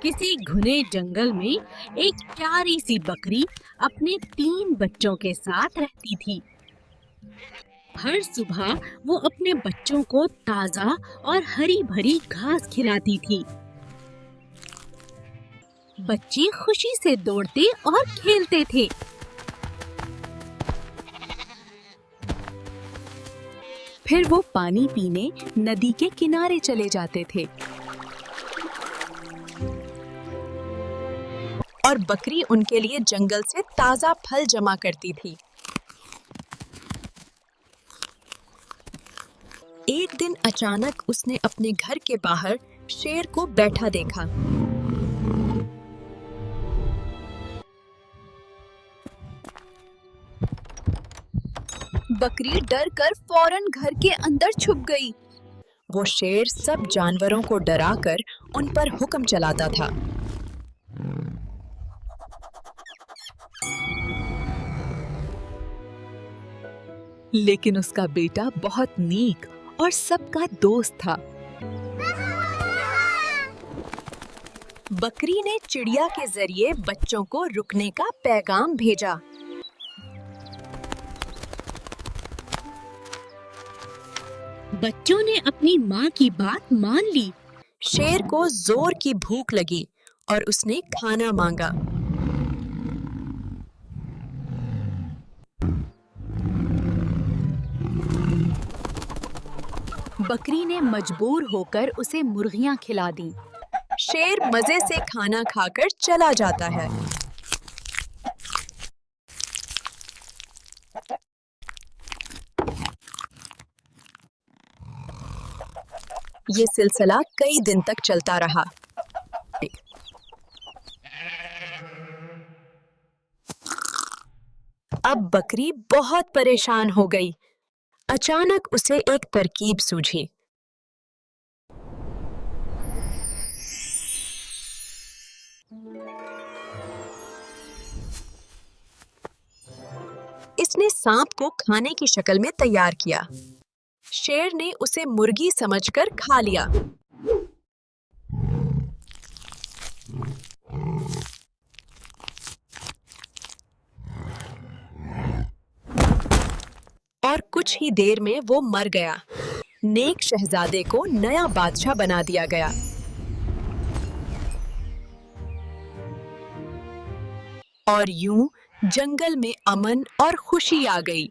किसी घने जंगल में एक प्यारी सी बकरी अपने 3 बच्चों के साथ रहती थी। हर सुबह वो अपने बच्चों को ताजा और हरी भरी घास खिलाती थी। बच्चे खुशी से दौड़ते और खेलते थे। फिर वो पानी पीने नदी के किनारे चले जाते थे और बकरी उनके लिए जंगल से ताजा फल जमा करती थी। एक दिन अचानक उसने अपने घर के बाहर शेर को बैठा देखा। बकरी डर कर फौरन घर के अंदर छुप गई। वो शेर सब जानवरों को डराकर उन पर हुक्म चलाता था। लेकिन उसका बेटा बहुत नेक और सबका दोस्त था। बकरी ने चिड़िया के जरिए बच्चों को रुकने का पैगाम भेजा। बच्चों ने अपनी माँ की बात मान ली। शेर को जोर की भूख लगी और उसने खाना मांगा। बकरी ने मजबूर होकर उसे मुर्गियां खिला दी। शेर मजे से खाना खाकर चला जाता है। ये सिलसिला कई दिन तक चलता रहा। अब बकरी बहुत परेशान हो गई। अचानक उसे एक तरकीब सूझी। इसने सांप को खाने की शक्ल में तैयार किया। शेर ने उसे मुर्गी समझकर खा लिया। और कुछ ही देर में वो मर गया। नेक शहजादे को नया बादशाह बना दिया गया। और यूं जंगल में अमन और खुशी आ गई।